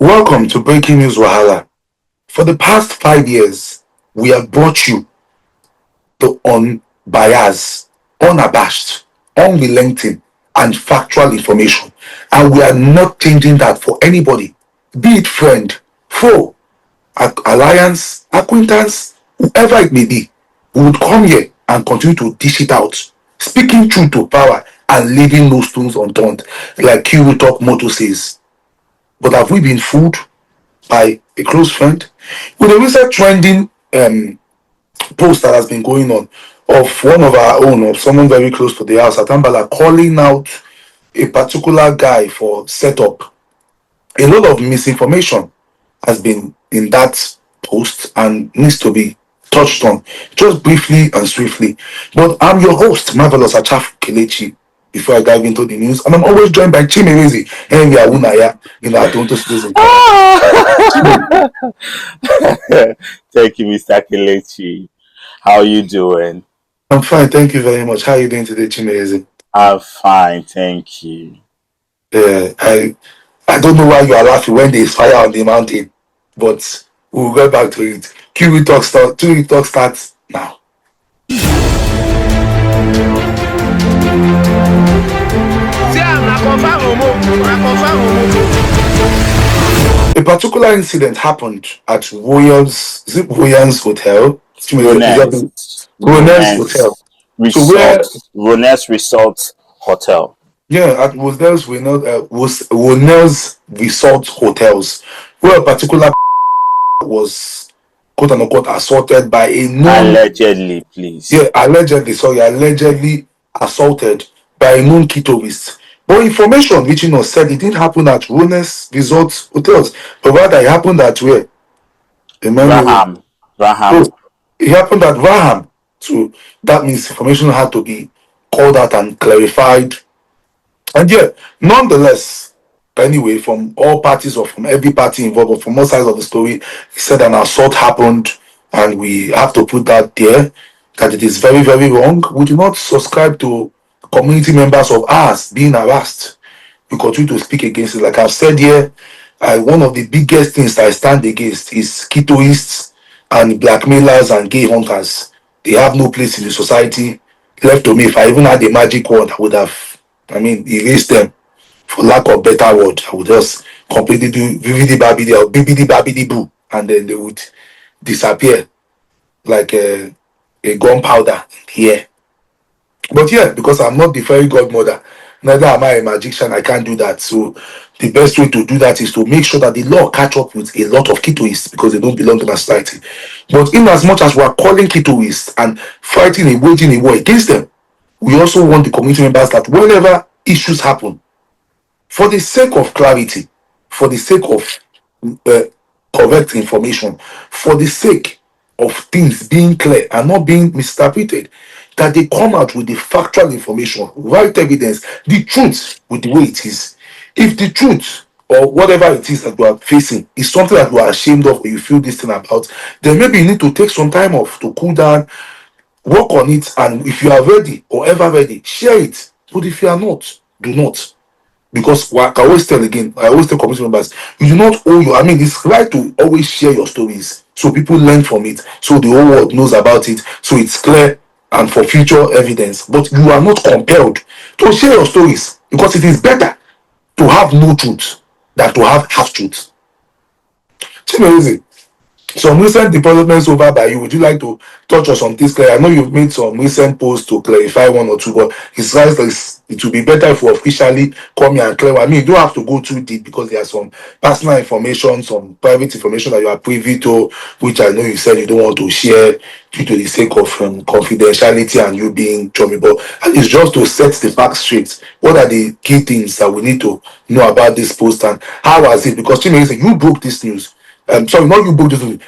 Welcome to Breaking News Wahala. For the past 5 years, we have brought you the unbiased, unabashed, unrelenting, and factual information. And we are not changing that for anybody, be it friend, foe, alliance, acquaintance, whoever it may be. We would come here and continue to dish it out, speaking truth to power and leaving no stones unturned, like KITO Talk motto says. But have we been fooled by a close friend? With a recent trending post that has been going on of one of our own, of someone very close to the house, Atambala, calling out a particular guy for setup. A lot of misinformation has been in that post and needs to be touched on just briefly and swiftly. But I'm your host, Marvelous Achaf Kelechi. Before I dive into the news, and I'm always joined by Chimerezi, Henry Awunaya, in our Toronto Studios in Canada. Thank you, Mr. Kelechi. How are you doing? I'm fine, thank you very much. How are you doing today, Chimerezi? I'm fine, thank you. Yeah, I don't know why you are laughing when there is fire on the mountain, but we'll get back to it. QE Talk starts now. A particular incident happened at Royals Hotel. Ronels Hotel. Ronels Resort Hotel. Yeah, at Ronels Resort Hotels, where a particular was quote unquote assaulted by a known Allegedly, please. Yeah, allegedly assaulted by a known KITOist. But information reaching us said it didn't happen at Ronels Resort Hotels, but rather it happened at where? Brigham. So it happened at Brigham. So that means information had to be called out and clarified. And yeah, nonetheless, anyway, from all parties or from every party involved or from all sides of the story, he said an assault happened, and we have to put that there, that it is very, very wrong. We do not subscribe to community members of ours being harassed. We continue to speak against it. Like I've said here, one of the biggest things I stand against is KITOists and blackmailers and gay hunters. They have no place in the society. Left to me, if I even had a magic wand, I would have, erase them, for lack of better word. I would just completely do vividly babidi or bibidi babidi boo, and then they would disappear like a gunpowder here. But yeah, because I'm not the fairy godmother, neither am I a magician, I can't do that. So the best way to do that is to make sure that the law catch up with a lot of KITOists because they don't belong to the society. But in as much as we are calling KITOists and fighting and waging a war against them, we also want the community members that whenever issues happen, for the sake of clarity, for the sake of correct information, for the sake of things being clear and not being misinterpreted, that they come out with the factual information, right evidence, the truth with the way it is. If the truth or whatever it is that you are facing is something that you are ashamed of or you feel this thing about, then maybe you need to take some time off to cool down, work on it, and if you are ready or ever ready, share it. But if you are not, do not. Because I always tell community members, you do not owe you. It's right to always share your stories so people learn from it, so the whole world knows about it, so it's clear and for future evidence. But you are not compelled to share your stories because it is better to have no truth than to have half truth. Chimerezi, some recent developments over by you. Would you like to touch on some things? I know you've made some recent posts to clarify one or two, but it's right that it would be better if we officially come here and clarify. You don't have to go too deep because there are some personal information, some private information that you are privy to, which I know you said you don't want to share due to the sake of confidentiality and you being chummy. But it's just to set the facts straight. What are the key things that we need to know about this post and how was it? Because you broke this news. Sorry, not you broke this news.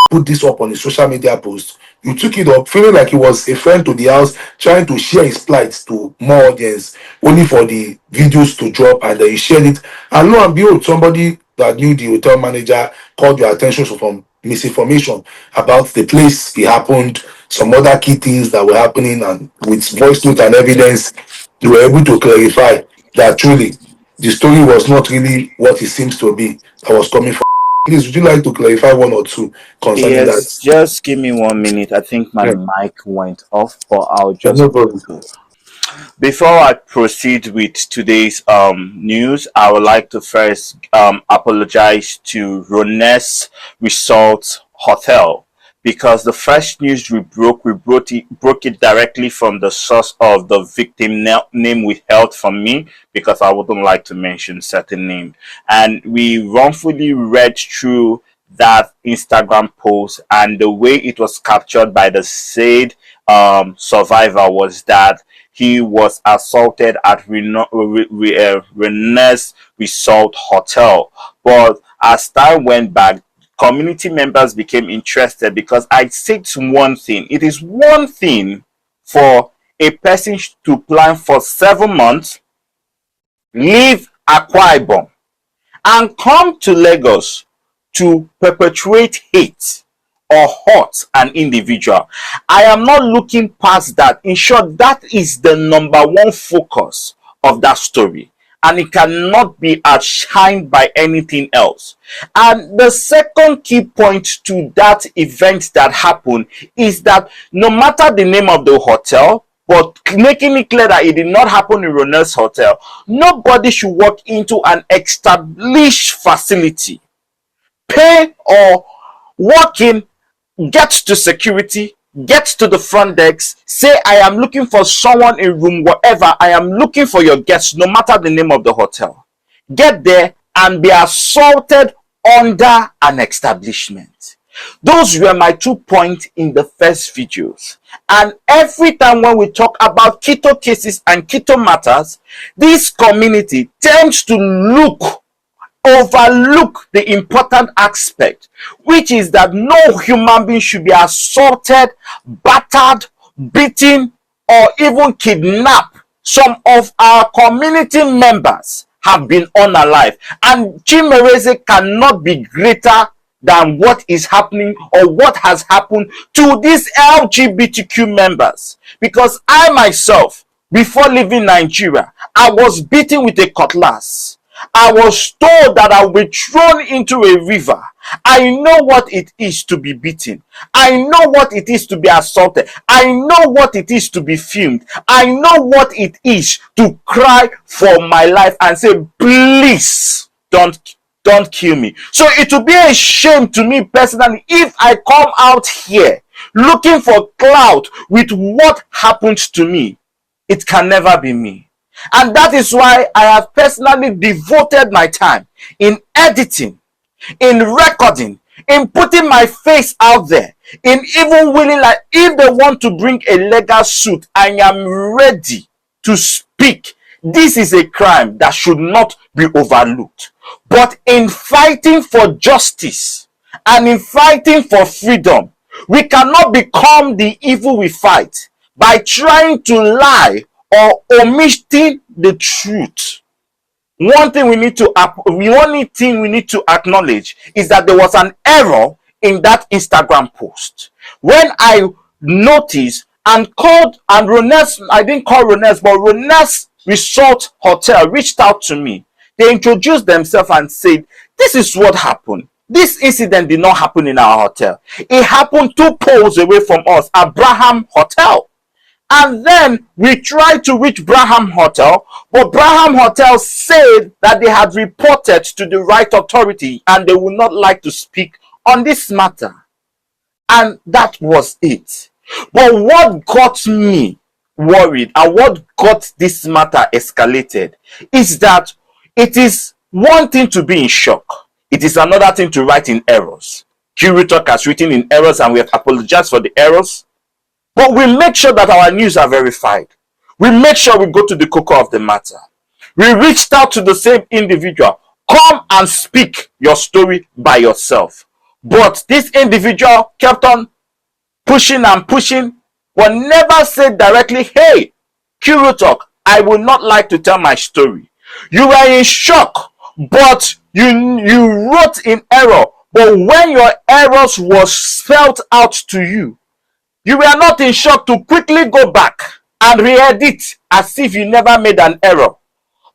Put this up on his social media post. You took it up feeling like he was a friend to the house trying to share his plight to more audience, only for the videos to drop, and then you shared it. And lo and behold, somebody that knew the hotel manager called your attention to some misinformation about the place it happened, some other key things that were happening, and with voice note and evidence, you were able to clarify that truly the story was not really what it seems to be that was coming from. Please, would you like to clarify one or two concerning that? Yes, just give me 1 minute. I think my Yeah, mic went off, but I'll yeah, just no problem. before I proceed with today's news, I would like to first apologize to Rones Resort Hotel because the first news broke it directly from the source of the victim name withheld from me because I wouldn't like to mention certain name, and we wrongfully read through that Instagram post, and the way it was captured by the said survivor was that he was assaulted at Renes Resort Hotel. But as time went by, community members became interested because I said one thing. It is one thing for a person to plan for 7 months, leave Akwa Ibom, and come to Lagos to perpetuate hate or hurt an individual. I am not looking past that. In short, that is the number one focus of that story, and it cannot be outshined by anything else. And the second key point to that event that happened is that no matter the name of the hotel, but making it clear that it did not happen in Ronald's hotel, nobody should walk into an established facility, pay or walk in, get to security, get to the front desk, say, I am looking for someone in room whatever, I am looking for your guest, no matter the name of the hotel. Get there and be assaulted under an establishment. Those were my 2 points in the first videos. And every time when we talk about KITO cases and KITO matters, this community tends to overlook the important aspect, which is that no human being should be assaulted, battered, beaten, or even kidnapped. Some of our community members have been unalive, and Chimereze cannot be greater than what is happening or what has happened to these LGBTQ members. Because I myself, before leaving Nigeria, I was beaten with a cutlass. I was told that I will be thrown into a river. I know what it is to be beaten. I know what it is to be assaulted. I know what it is to be filmed. I know what it is to cry for my life and say, please don't kill me. So it will be a shame to me personally if I come out here looking for clout with what happened to me. It can never be me. And that is why I have personally devoted my time in editing, in recording, in putting my face out there, in even willing, like, if they want to bring a legal suit, I am ready to speak. This is a crime that should not be overlooked. But in fighting for justice and in fighting for freedom, we cannot become the evil we fight by trying to lie or omitting the truth. One thing we need to acknowledge is that there was an error in that Instagram post. When I noticed and called, and Rones, I didn't call Rones, but Rones Resort Hotel reached out to me. They introduced themselves and said, this is what happened. This incident did not happen in our hotel. It happened 2 poles away from us at Brigham Hotel. And then we tried to reach Brigham Hotel, but Brigham Hotel said that they had reported to the right authority and they would not like to speak on this matter. And that was it. But what got me worried and what got this matter escalated is that it is one thing to be in shock. It is another thing to write in errors. KITO has written in errors and we have apologized for the errors. But we make sure that our news are verified. We make sure we go to the core of the matter. We reached out to the same individual. Come and speak your story by yourself. But this individual kept on pushing and pushing, but never said directly, hey, KITO, I would not like to tell my story. You were in shock, but you wrote in error. But when your errors was spelled out to you, you were not in shock to quickly go back and re-edit as if you never made an error.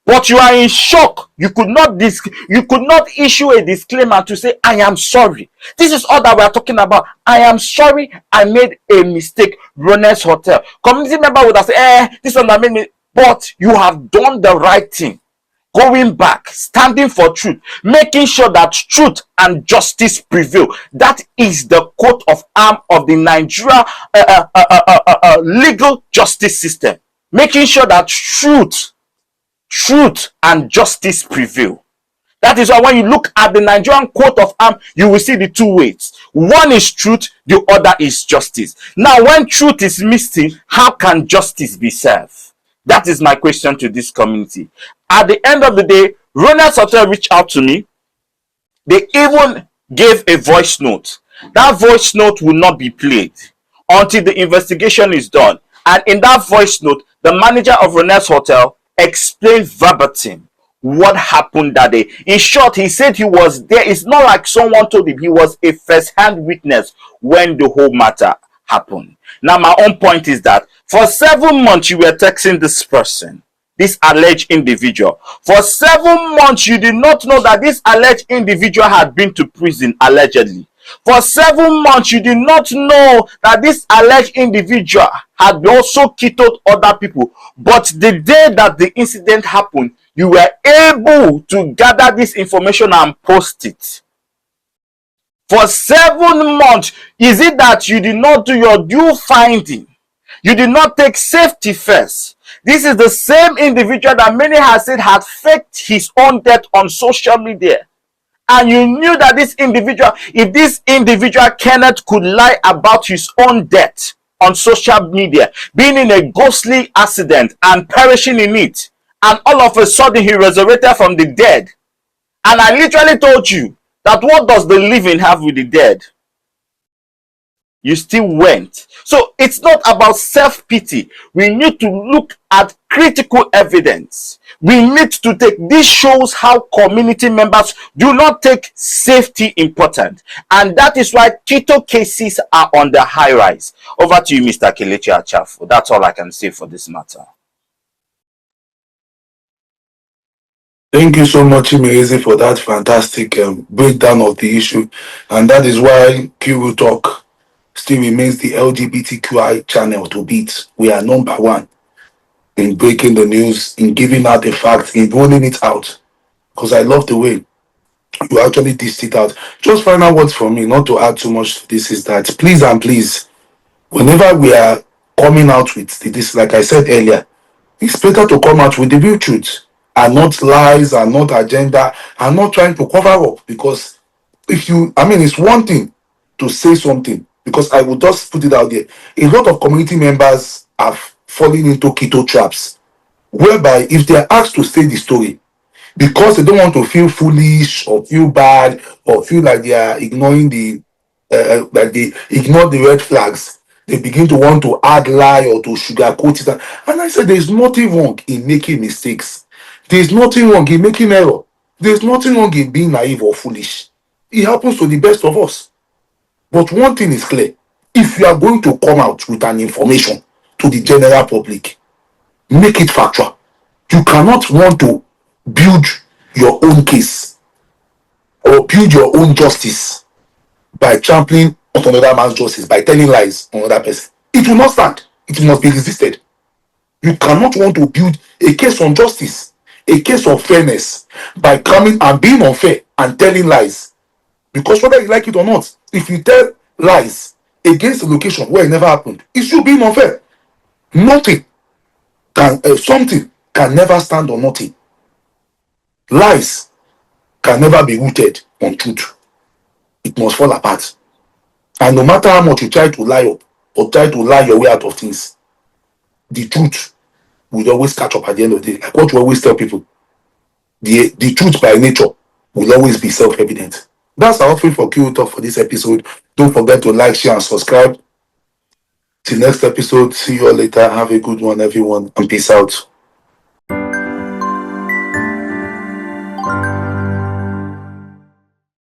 but you are in shock. You could not issue a disclaimer to say, I am sorry. This is all that we are talking about. I am sorry, I made a mistake. Ronald's Hotel. Community member would have said, this one that made me. But you have done the right thing. Going back, standing for truth, making sure that truth and justice prevail. That is the coat of arms of the Nigeria legal justice system. Making sure that truth and justice prevail. That is why when you look at the Nigerian coat of arms, you will see the two weights. One is truth, the other is justice. Now, when truth is missing, how can justice be served? That is my question to this community. At the end of the day, Ronald's Hotel reached out to me. They even gave a voice note. That voice note will not be played until the investigation is done. And in that voice note, the manager of Ronald's Hotel explained verbatim what happened that day. In short, he said he was there. It's not like someone told him. He was a first-hand witness when the whole matter happened. Now, my own point is that for 7 months, you were texting this person, this alleged individual. For 7 months, you did not know that this alleged individual had been to prison, allegedly. For 7 months, you did not know that this alleged individual had also killed other people. But the day that the incident happened, you were able to gather this information and post it. For 7 months, is it that you did not do your due finding? You did not take safety first. This is the same individual that many have said had faked his own death on social media. And you knew that this individual, if this individual, Kenneth, could lie about his own death on social media, being in a ghostly accident and perishing in it, and all of a sudden he resurrected from the dead. And I literally told you that what does the living have with the dead? You still went. So it's not about self-pity. We need to look at critical evidence. We need to take, this shows how community members do not take safety important. And that is why KITO cases are on the high rise. Over to you, Mr. Kelechi Achafo. That's all I can say for this matter. Thank you so much, Imezi, for that fantastic breakdown of the issue. And that is why Q Talk still remains the LGBTQI channel to beat. We are number one in breaking the news, in giving out the facts, in rolling it out. Because I love the way you actually dished it out. Just final words from me, not to add too much to this, is that please and please, whenever we are coming out with this, like I said earlier, it's better to come out with the real truth and not lies and not agenda and not trying to cover up. Because it's one thing to say something, because I will just put it out there. A lot of community members have fallen into KITO traps, whereby if they are asked to say the story, because they don't want to feel foolish or feel bad or feel like they are ignoring like they ignore the red flags, they begin to want to add lie or to sugarcoat it. And I said, there's nothing wrong in making mistakes. There's nothing wrong in making error. There's nothing wrong in being naive or foolish. It happens to the best of us. But one thing is clear. If you are going to come out with an information to the general public, make it factual. You cannot want to build your own case or build your own justice by trampling on another man's justice, by telling lies on another person. It will not stand. It must be resisted. You cannot want to build a case on justice, a case of fairness, by coming and being unfair and telling lies. Because whether you like it or not, if you tell lies against a location where it never happened, it's you being unfair. Nothing can, something can never stand on nothing. Lies can never be rooted on truth. It must fall apart. And no matter how much you try to lie up or try to lie your way out of things, the truth will always catch up at the end of the day. Like what you always tell people, the truth by nature will always be self-evident. That's our offering for KITO Talk for this episode. Don't forget to like, share, and subscribe. Till next episode. See you all later. Have a good one, everyone, and peace out.